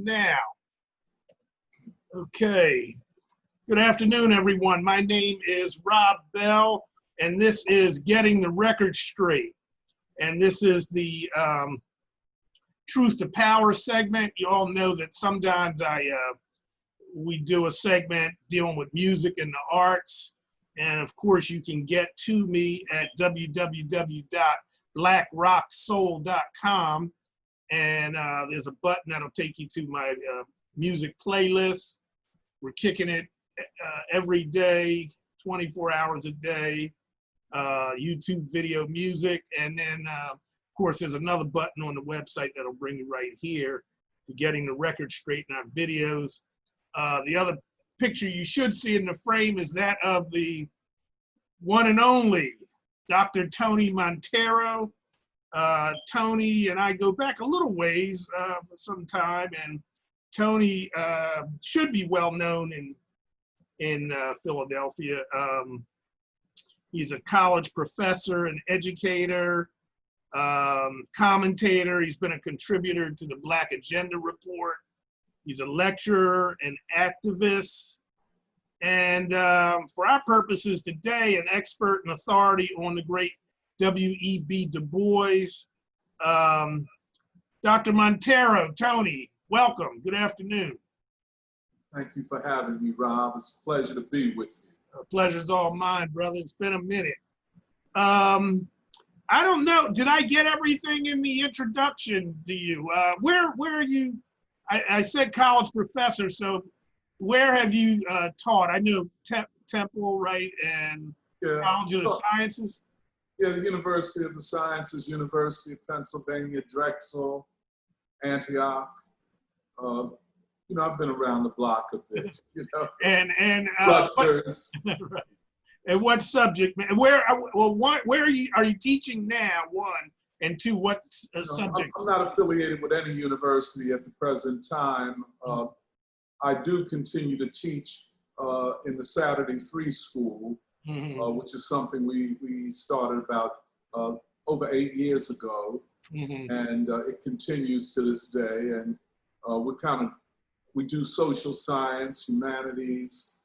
now. Okay. Good afternoon, everyone. My name is Rob Bell, and this is Getting the Record Straight. And this is the Truth to Power segment. You all know that sometimes we do a segment dealing with music and the arts. And of course, you can get to me at www.blackrocksoul.com. And there's a button that'll take you to my music playlist. We're kicking it every day, 24 hours a day, YouTube video music. And then, of course, there's another button on the website that'll bring you right here to Getting the Record Straight in our videos. The other picture you should see in the frame is that of the one and only Dr. Tony Monteiro. Tony and I go back a little ways for some time, and Tony should be well known in Philadelphia. He's a college professor, an educator, commentator. He's been a contributor to the Black Agenda Report. He's a lecturer, an activist, and for our purposes today, an expert and authority on the great W.E.B. Du Bois. Dr. Monteiro, Tony, welcome. Good afternoon. Thank you for having me, Rob. It's a pleasure to be with you. Pleasure's all mine, brother. It's been a minute. I don't know. Did I get everything in the introduction to you? Where are you? I said college professor, so where have you taught? I know Temple, right, and College of the Sciences? Yeah, the University of the Sciences, University of Pennsylvania, Drexel, Antioch. You know, I've been around the block a bit, you know. And Rutgers. Right. And what subject? Where are you teaching now? One, and two, what subject? I'm not affiliated with any university at the present time. I do continue to teach in the Saturday Free School, which is something we started about over 8 years ago, and it continues to this day. And we do social science, humanities,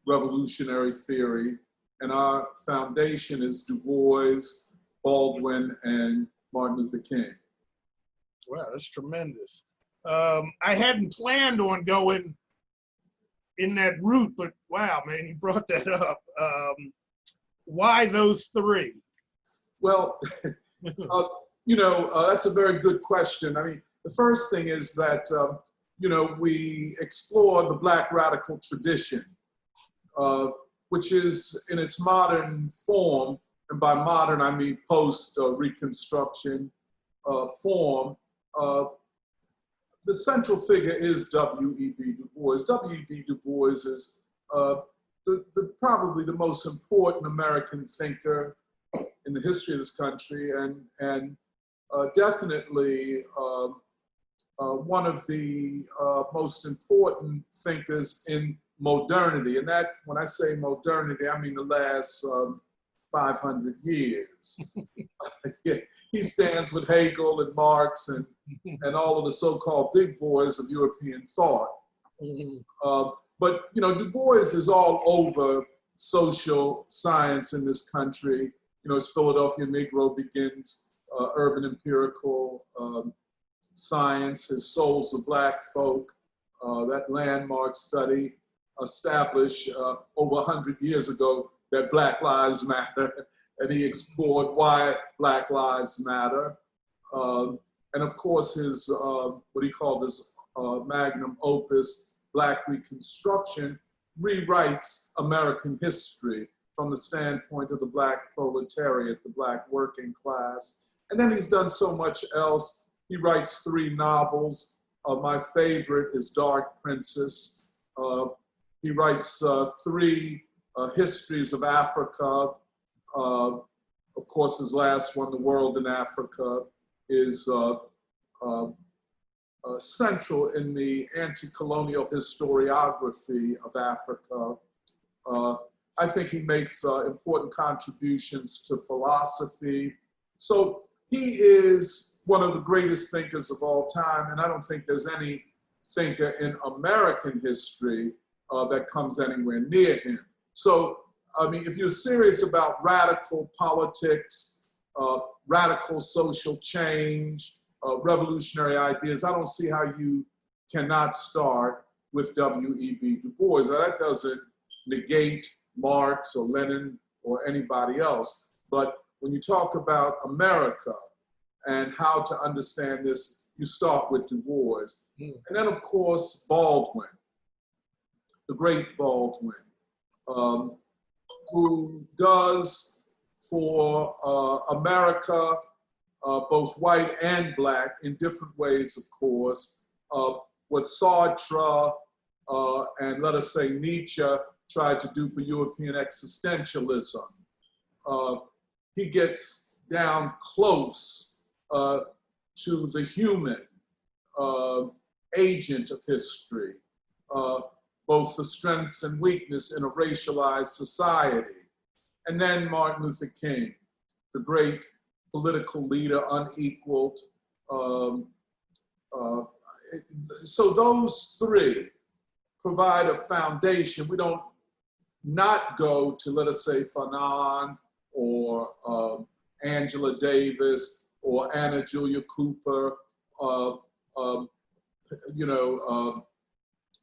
revolutionary theory, and our foundation is Du Bois, Baldwin, and Martin Luther King. Wow, that's tremendous. I hadn't planned on going in that route, but wow, man, you brought that up. Why those three? Well, you know, that's a very good question. I mean, the first thing is that, you know, we explore the Black radical tradition, which is in its modern form, and by modern I mean post-Reconstruction form. The central figure is W.E.B. Du Bois. W.E.B. Du Bois is probably the most important American thinker in the history of this country, and definitely one of the most important thinkers in modernity. And that, when I say modernity, I mean the last 500 years. Yeah, he stands with Hegel and Marx and all of the so-called big boys of European thought. But you know, Du Bois is all over social science in this country. You know, his Philadelphia Negro begins urban empirical science. His Souls of Black Folk, that landmark study established over 100 years ago that Black Lives Matter, and he explored why Black Lives Matter. And of course, his, what he called his magnum opus, Black Reconstruction, rewrites American history from the standpoint of the Black proletariat, the Black working class. And then he's done so much else. He writes 3 novels. My favorite is Dark Princess. He writes 3 histories of Africa. Of course, his last one, The World in Africa, is central in the anti-colonial historiography of Africa. I think he makes important contributions to philosophy. So he is one of the greatest thinkers of all time, and I don't think there's any thinker in American history that comes anywhere near him. So, I mean, if you're serious about radical politics, radical social change, revolutionary ideas, I don't see how you cannot start with W.E.B. Du Bois. Now, that doesn't negate Marx or Lenin or anybody else, but when you talk about America and how to understand this, you start with Du Bois. And then, of course, Baldwin, the great Baldwin, who does for America, both white and black, in different ways, of course, what Sartre and, let us say, Nietzsche tried to do for European existentialism. He gets down close to the human agent of history, both the strengths and weakness in a racialized society. And then Martin Luther King, the great political leader, unequaled. So those three provide a foundation. We don't not go to, let us say, Fanon or Angela Davis or Anna Julia Cooper, you know,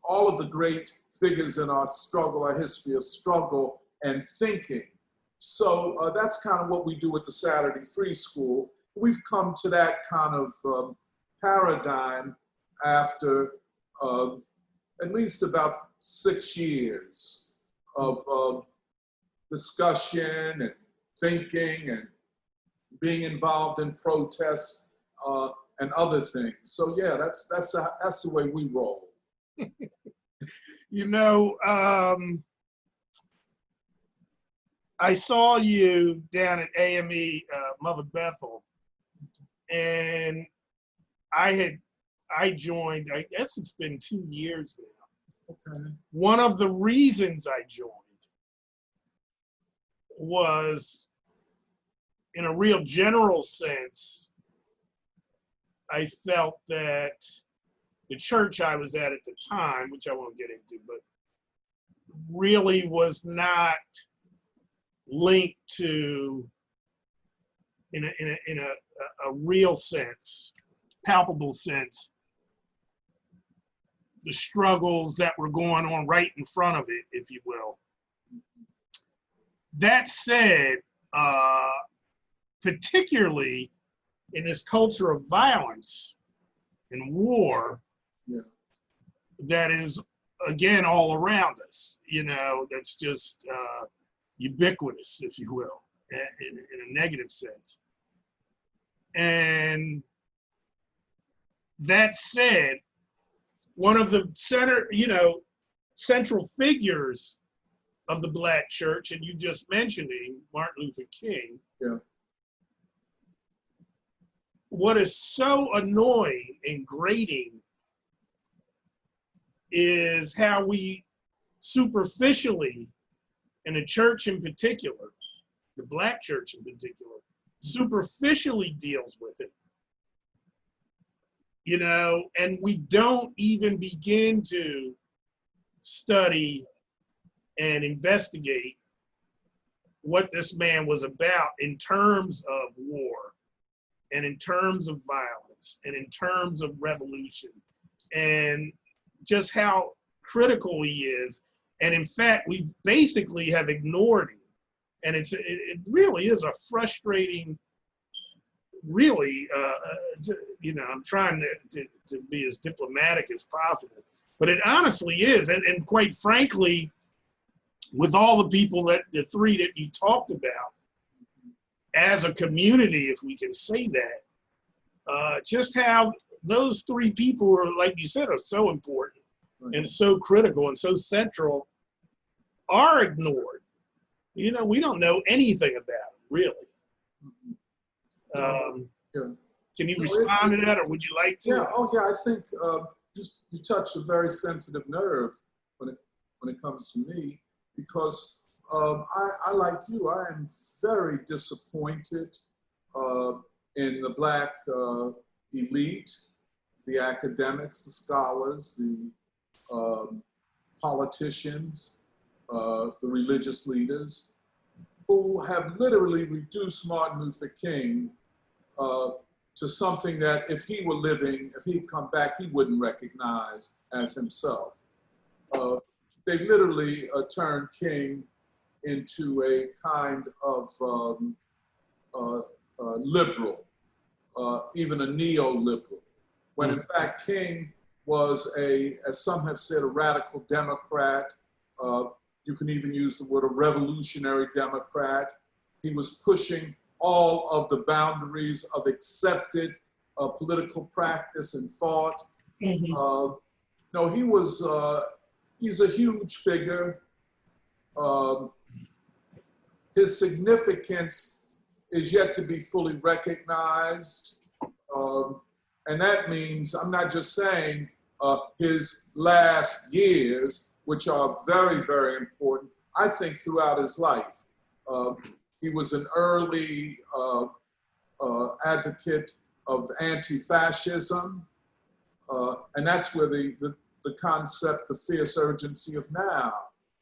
all of the great figures in our struggle, our history of struggle and thinking. So that's kind of what we do at the Saturday Free School. We've come to that kind of paradigm after at least about 6 years of discussion and thinking and being involved in protests and other things. So yeah, that's the way we roll. You know, I saw you down at AME Mother Bethel, and I joined, I guess it's been 2 years now. Okay. One of the reasons I joined was, in a real general sense, I felt that the church I was at the time, which I won't get into, but really was not linked to, in a real sense, palpable sense, the struggles that were going on right in front of it, if you will. That said, particularly in this culture of violence and war, yeah, that is, again, all around us, you know, that's just ubiquitous, if you will, in a negative sense. And that said, one of the central figures of the Black church, and you just mentioned him, Martin Luther King. yeah, What is so annoying and grating is how we superficially, in the church in particular, the Black church in particular, superficially deals with it. You know, and we don't even begin to study and investigate what this man was about in terms of war and in terms of violence and in terms of revolution and just how critical he is. And in fact, we basically have ignored him. And it really is a frustrating, really, you know, I'm trying to be as diplomatic as possible, but it honestly is. And quite frankly, with all the people the three that you talked about, as a community, if we can say that, just how those three people are, like you said, are so important and so critical and so central, are ignored. You know, we don't know anything about them, really. yeah. Can you respond to that, or would you like to? Yeah. Oh, yeah. I think you touched a very sensitive nerve when it comes to me, because I like you, I am very disappointed in the Black elite, the academics, the scholars, the politicians, the religious leaders, who have literally reduced Martin Luther King to something that if he were living, if he'd come back, he wouldn't recognize as himself. They've literally turned King into a kind of liberal, even a neoliberal, when in fact King was as some have said, a radical Democrat. You can even use the word a revolutionary Democrat. He was pushing all of the boundaries of accepted political practice and thought. No, he's a huge figure. His significance is yet to be fully recognized. And that means, I'm not just saying his last years, which are very, very important, I think throughout his life. He was an early advocate of anti-fascism, and that's where the concept, the fierce urgency of now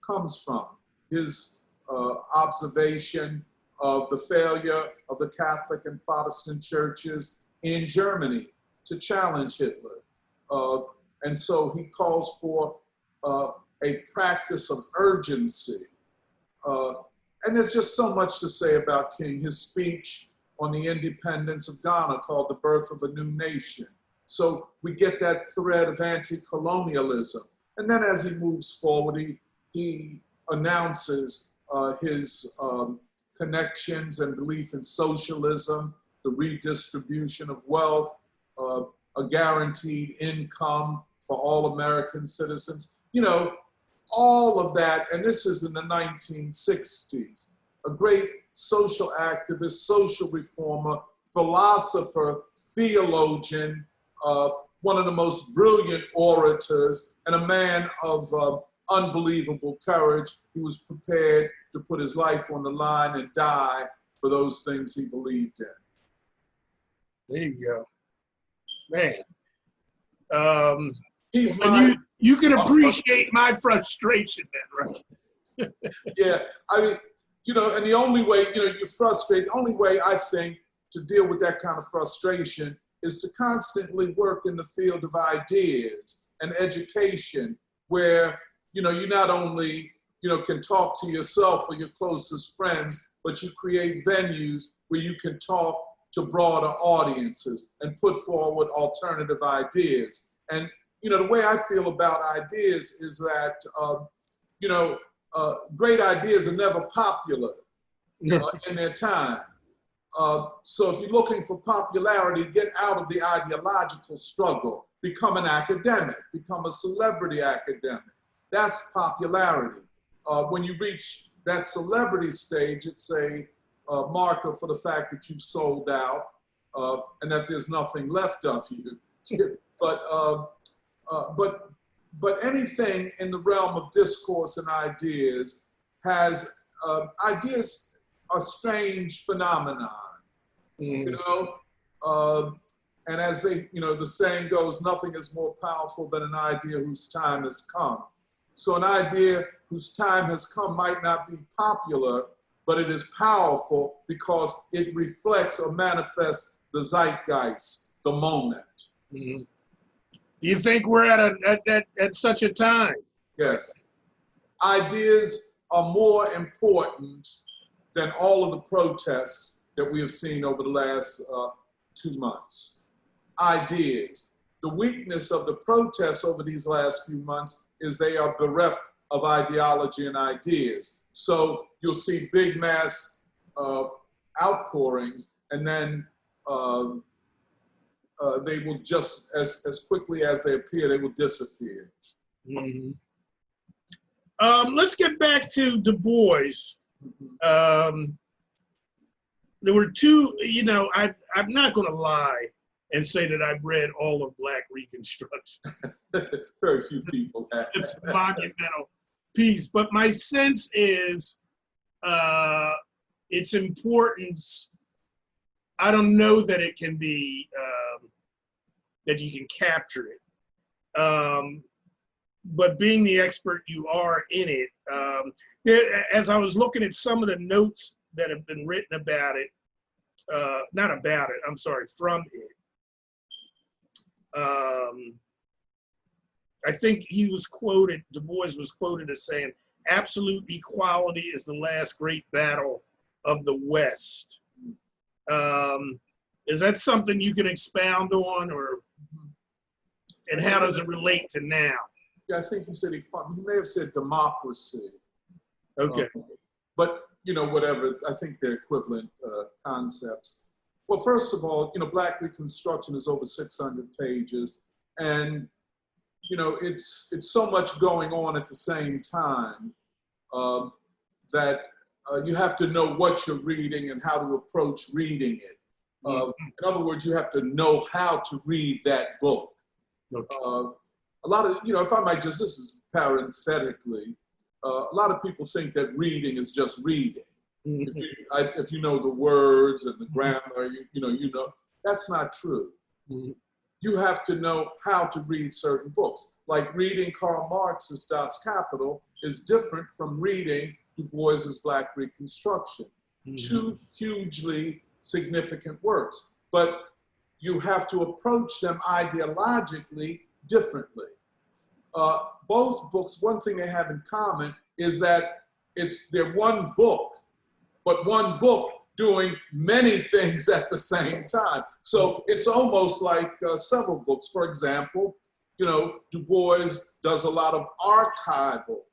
comes from. His observation of the failure of the Catholic and Protestant churches in Germany to challenge Hitler. And so he calls for a practice of urgency. And there's just so much to say about King. His speech on the independence of Ghana called The Birth of a New Nation. So we get that thread of anti-colonialism. And then as he moves forward, he announces his connections and belief in socialism, the redistribution of wealth, a guaranteed income for all American citizens. You know, all of that, and this is in the 1960s, a great social activist, social reformer, philosopher, theologian, one of the most brilliant orators, and a man of unbelievable courage. He was prepared to put his life on the line and die for those things he believed in. There you go. Man. He's my, you can appreciate my frustration then, right? Yeah, I mean, you know, and the only way, you know, you're frustrated, the only way I think to deal with that kind of frustration is to constantly work in the field of ideas and education, where, you know, you not only, you know, can talk to yourself or your closest friends, but you create venues where you can talk to broader audiences and put forward alternative ideas. And, you know, the way I feel about ideas is that, you know, great ideas are never popular in their time. So if you're looking for popularity, get out of the ideological struggle, become an academic, become a celebrity academic. That's popularity. When you reach that celebrity stage, it's a marker for the fact that you've sold out and that there's nothing left of you. But anything in the realm of discourse and ideas has, ideas are strange phenomenon, you know? And as they, you know, the saying goes, nothing is more powerful than an idea whose time has come. So an idea whose time has come might not be popular, but it is powerful because it reflects or manifests the zeitgeist, the moment. Mm-hmm. Do you think we're at such a time? Yes. Ideas are more important than all of the protests that we have seen over the last 2 months. Ideas. The weakness of the protests over these last few months is they are bereft of ideology and ideas. So you'll see big mass outpourings, and then they will just, as quickly as they appear, they will disappear. Mm-hmm. Let's get back to DuBois. There were two, you know, I'm not going to lie and say that I've read all of Black Reconstruction. Very few people have. It's a monumental piece, but my sense is its importance I don't know that it can be, that you can capture it. But being the expert you are in it, as I was looking at some of the notes that have been written about it, not about it, I'm sorry, from it. I think he was quoted, Du Bois was quoted as saying, absolute equality is the last great battle of the West. Is that something you can expound on, or, and how does it relate to now? Yeah, I think he said equality. He may have said democracy. Okay. But, you know, whatever, I think they're equivalent concepts. Well, first of all, you know, Black Reconstruction is over 600 pages, and, you know, it's so much going on at the same time that you have to know what you're reading and how to approach reading it. In other words, you have to know how to read that book. Okay. A lot of, you know, if I might just, this is parenthetically, a lot of people think that reading is just reading. If you know the words and the grammar, you know, that's not true. You have to know how to read certain books. Like reading Karl Marx's Das Kapital is different from reading Du Bois's Black Reconstruction. Two hugely significant works, but you have to approach them ideologically differently. Both books, one thing they have in common is that they're one book, but one book doing many things at the same time. So it's almost like several books. For example, you know, Du Bois does a lot of archival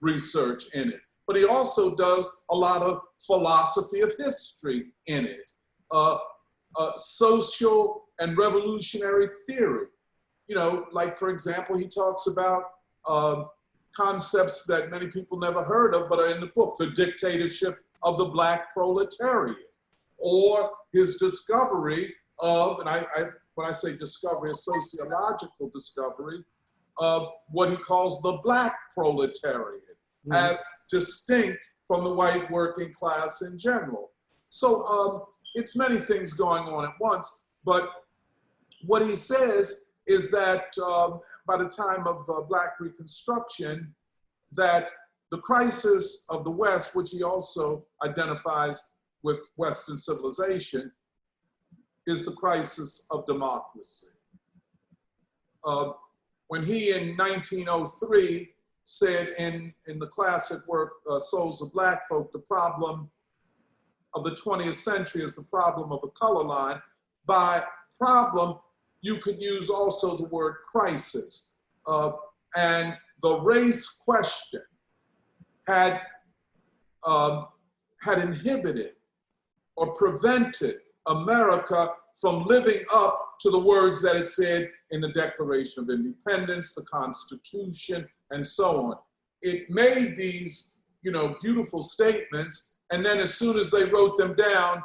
research in it, but he also does a lot of philosophy of history in it, social and revolutionary theory. You know, like, for example, he talks about concepts that many people never heard of, but are in the book, the dictatorship of the Black proletariat, or his discovery of, and when I say discovery, a sociological discovery of what he calls the Black proletariat, as distinct from the white working class in general. So it's many things going on at once, but what he says is that by the time of Black Reconstruction, that the crisis of the West, which he also identifies with Western civilization, is the crisis of democracy. When he, in 1903, said in the classic work, Souls of Black Folk, the problem of the 20th century is the problem of a color line. By problem, you could use also the word crisis. And the race question had inhibited or prevented America from living up to the words that it said in the Declaration of Independence, the Constitution, and so on. It made these, you know, beautiful statements, and then as soon as they wrote them down,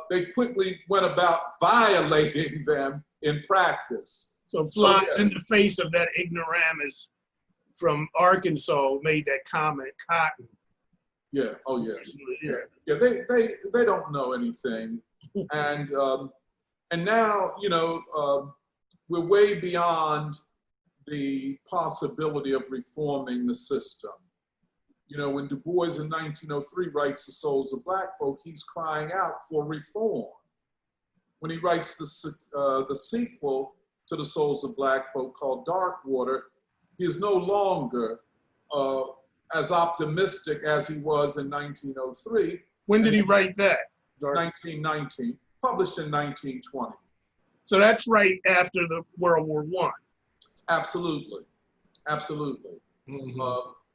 they quickly went about violating them in practice. So flies in the face of that ignoramus from Arkansas made that comment, Cotton. Yeah, oh yeah. Yeah. They don't know anything. And now, you know, we're way beyond the possibility of reforming the system. You know, when Du Bois in 1903 writes The Souls of Black Folk, he's crying out for reform. When he writes the sequel to The Souls of Black Folk called Dark Water, he is no longer as optimistic as he was in 1903. When did he write that? 1919, published in 1920. So that's right after the World War I. Absolutely, absolutely.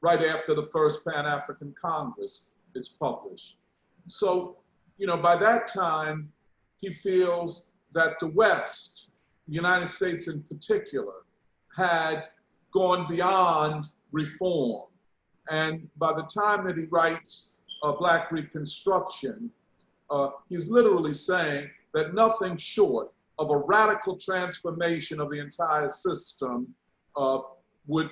Right after the first Pan-African Congress, it's published. So, you know, by that time, he feels that the West, the United States in particular, had gone beyond reform. And by the time that he writes Black Reconstruction, he's literally saying that nothing short of a radical transformation of the entire system would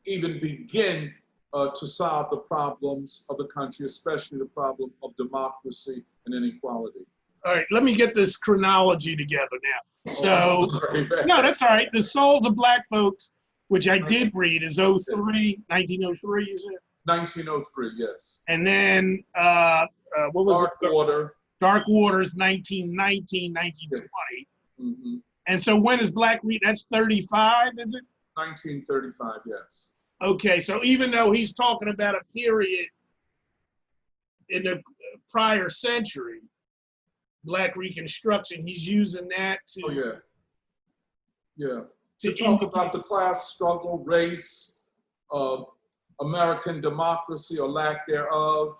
even begin to solve the problems of the country, especially the problem of democracy and inequality. All right, let me get this chronology together now. So, Sorry, man. no, that's all right. The Souls of Black Folks, which I did read, is 1903, is it? 1903, yes. And then, what was Dark it? Water. Dark Waters, 1919, 1920. Mm-hmm. And so when is Black Read? That's 35, is it? 1935, yes. Okay, so even though he's talking about a period in the prior century, Black Reconstruction, he's using that to, Oh, yeah. Yeah. to Talk about the class struggle, race, American democracy or lack thereof.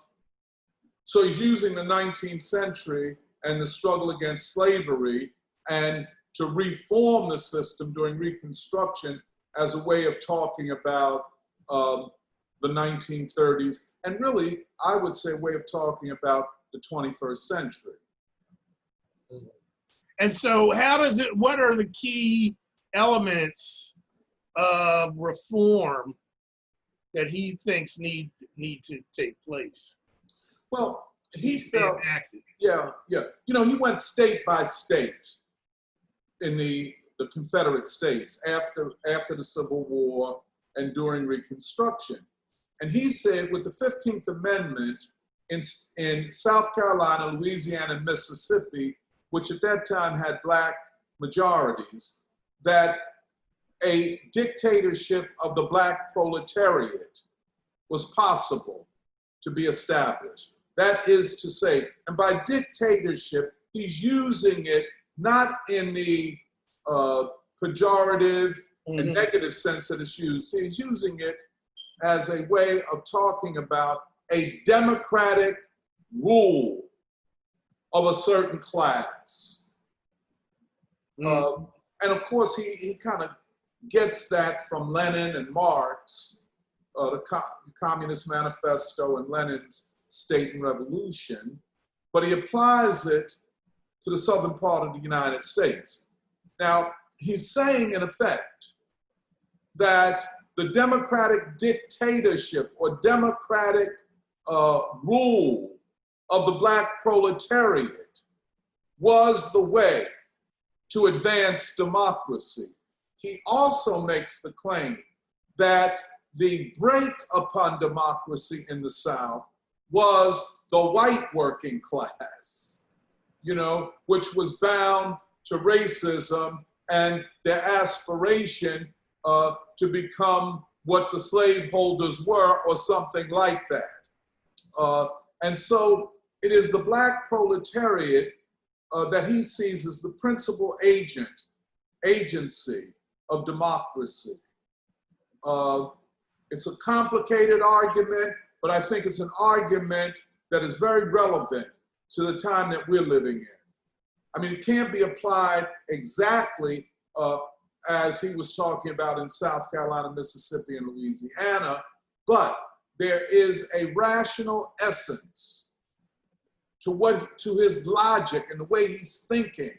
So he's using the 19th century and the struggle against slavery and to reform the system during Reconstruction as a way of talking about the 1930s, and really, I would say, a way of talking about the 21st century. And so how does it, what are the key elements of reform that he thinks need to take place? Well, he felt, enacted. yeah. You know, he went state by state in the Confederate States after the Civil War and during Reconstruction. And he said with the 15th Amendment in South Carolina, Louisiana, and Mississippi, which at that time had Black majorities, that a dictatorship of the Black proletariat was possible to be established. That is to say, and by dictatorship, he's using it not in the pejorative and negative sense that it's used. He's using it as a way of talking about a democratic rule of a certain class. And of course, he kind of gets that from Lenin and Marx, the Communist Manifesto and Lenin's State and Revolution, but he applies it to the southern part of the United States. Now, he's saying, in effect, that the democratic dictatorship or democratic rule of the Black proletariat was the way to advance democracy. He also makes the claim that the brake upon democracy in the South was the white working class, you know, which was bound to racism and their aspiration to become what the slaveholders were or something like that. And so it is the Black proletariat that he sees as the principal agency of democracy. It's a complicated argument, but I think it's an argument that is very relevant to the time that we're living in. I mean, it can't be applied exactly as he was talking about in South Carolina, Mississippi, and Louisiana, but there is a rational essence to his logic and the way he's thinking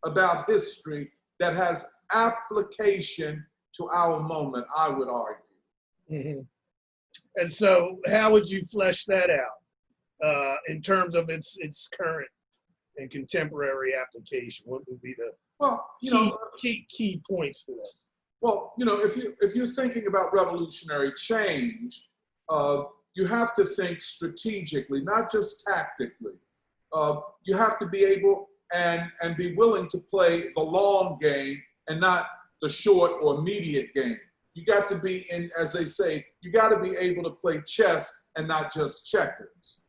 about history that has application to our moment, I would argue. Mm-hmm. And so how would you flesh that out in terms of its current and contemporary application? What would be the key points to that? Well, you know, if you're thinking about revolutionary change, you have to think strategically, not just tactically. You have to be able and be willing to play the long game and not the short or immediate game. You got to be in, as they say, you got to be able to play chess and not just checkers.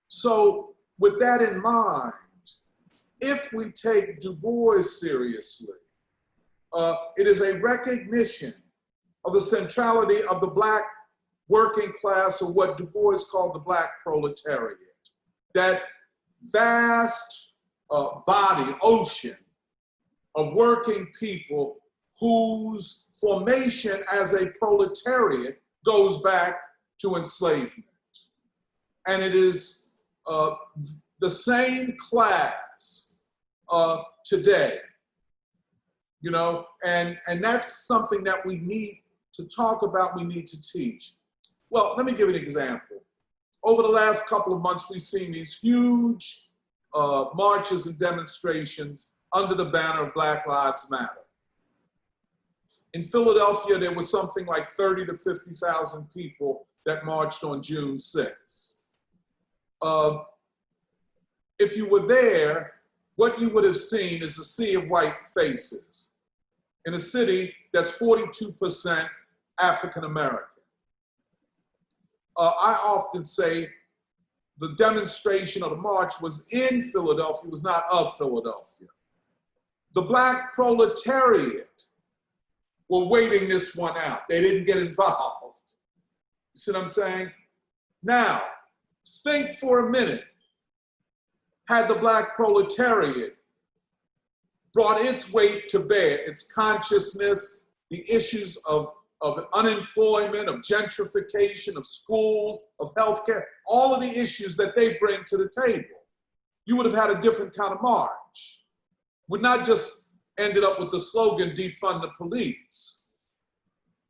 So with that in mind, if we take DuBois seriously, it is a recognition of the centrality of the Black working class, or what DuBois called the Black proletariat. That vast body, ocean of working people whose formation as a proletariat goes back to enslavement. And it is the same class today, you know, and that's something that we need to talk about, we need to teach. Well, let me give you an example. Over the last couple of months, we've seen these huge marches and demonstrations under the banner of Black Lives Matter. In Philadelphia, there was something like 30 to 50,000 people that marched on June 6th. If you were there, what you would have seen is a sea of white faces in a city that's 42% African American. I often say the demonstration or the march was in Philadelphia, was not of Philadelphia. The Black proletariat were waiting this one out. They didn't get involved. You see what I'm saying? Now, think for a minute. Had the Black proletariat brought its weight to bear, its consciousness, the issues of unemployment, of gentrification, of schools, of healthcare, all of the issues that they bring to the table, you would have had a different kind of march. Would not just ended up with the slogan, defund the police.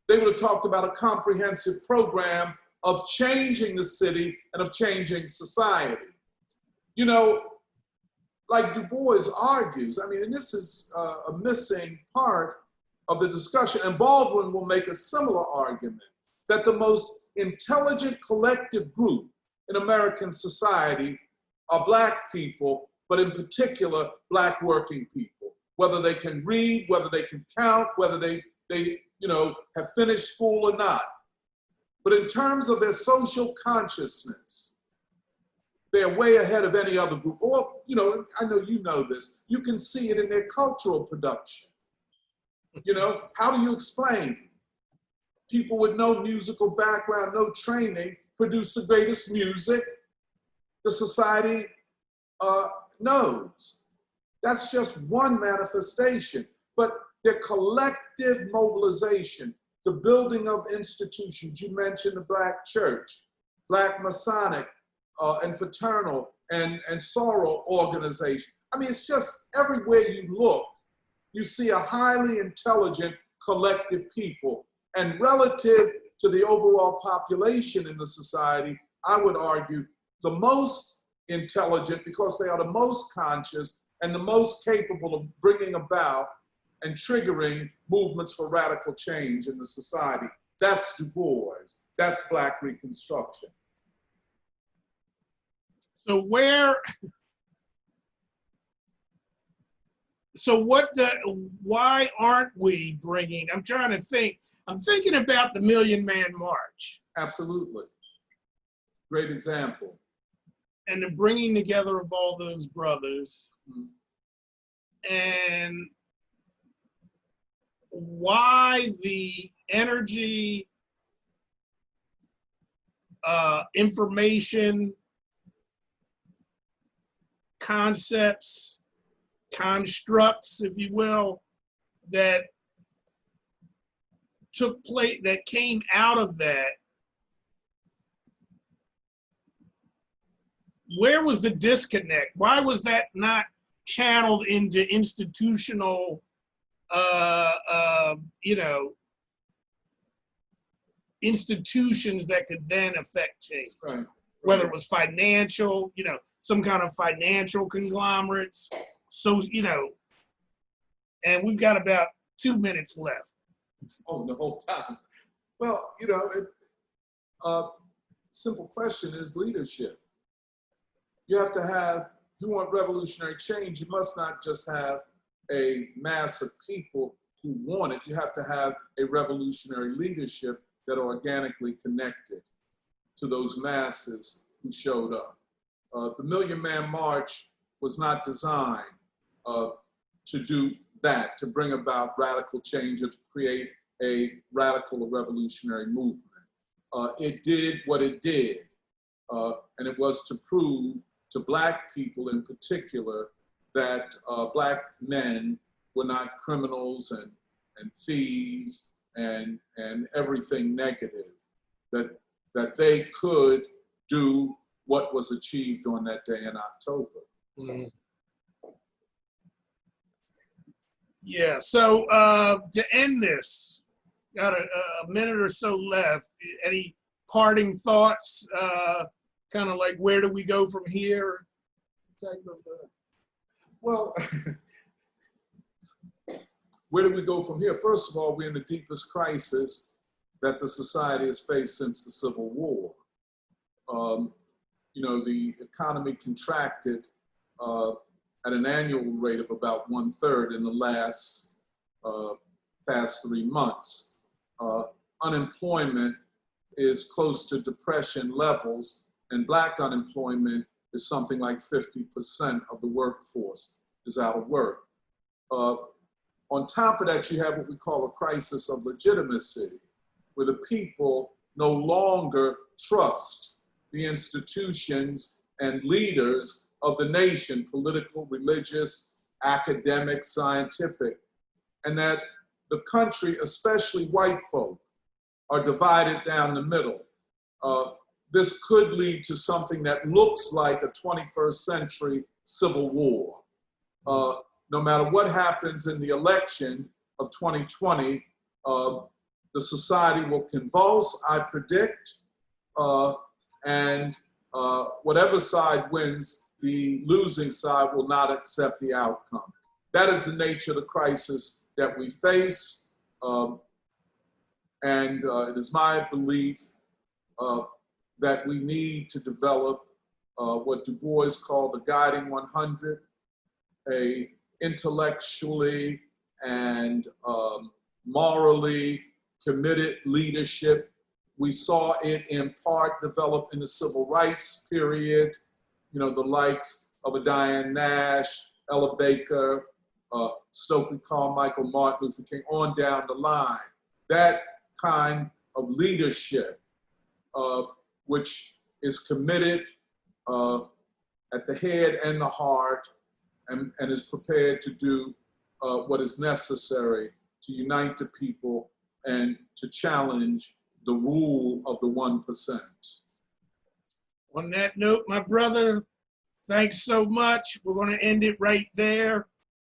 They would have talked about a comprehensive program of changing the city and of changing society. You know, like DuBois argues, I mean, and this is a missing part of the discussion, and Baldwin will make a similar argument, that the most intelligent collective group in American society are Black people, but in particular, Black working people. Whether they can read, whether they can count, whether they have finished school or not. But in terms of their social consciousness, they're way ahead of any other group. Or, you know, I know you know this, you can see it in their cultural production. You know, how do you explain people with no musical background, no training, produce the greatest music the society knows? That's just one manifestation, but their collective mobilization, the building of institutions, you mentioned the Black church, Black Masonic and fraternal and sorrow organization. I mean, it's just everywhere you look, you see a highly intelligent collective people. And relative to the overall population in the society, I would argue the most intelligent because they are the most conscious and the most capable of bringing about and triggering movements for radical change in the society. That's DuBois. That's Black Reconstruction. Why aren't we bringing, I'm trying to think, I'm thinking about the Million Man March. Absolutely. Great example. And the bringing together of all those brothers. Mm-hmm. And why the energy, information, concepts, constructs, if you will, that took place, that came out of that. Where was the disconnect? Why was that not channeled into institutional, institutions that could then affect change? Right. Whether it was financial, some kind of financial conglomerates. So, and we've got about 2 minutes left. Oh, the whole time. Well, simple question is leadership. You have to have, if you want revolutionary change, you must not just have a mass of people who want it. You have to have a revolutionary leadership that are organically connected to those masses who showed up. The Million Man March was not designed to do that, to bring about radical change or to create a radical or revolutionary movement. It did what it did, and it was to prove to Black people in particular that Black men were not criminals and thieves and everything negative, that they could do what was achieved on that day in October. Mm-hmm. Yeah, so to end this, got a minute or so left. Any parting thoughts, kind of like where do we go from here Well, where do we go from here? First of all, we're in the deepest crisis that the society has faced since the Civil War. You know, the economy contracted at an annual rate of about 1/3 in the past 3 months. Unemployment is close to depression levels, and Black unemployment is something like 50% of the workforce is out of work. On top of that, you have what we call a crisis of legitimacy, where the people no longer trust the institutions and leaders of the nation, political, religious, academic, scientific, and that the country, especially white folk, are divided down the middle. This could lead to something that looks like a 21st century civil war. No matter what happens in the election of 2020, the society will convulse, I predict, and whatever side wins, the losing side will not accept the outcome. That is the nature of the crisis that we face, and it is my belief that we need to develop what DuBois called the guiding 100, a intellectually and morally committed leadership. We saw it in part develop in the civil rights period, you know, the likes of a Diane Nash, Ella Baker, Stokely Carmichael, Martin Luther King, on down the line. That kind of leadership, which is committed at the head and the heart, and is prepared to do what is necessary to unite the people and to challenge the rule of the 1%. On that note, my brother, thanks so much. We're going to end it right there.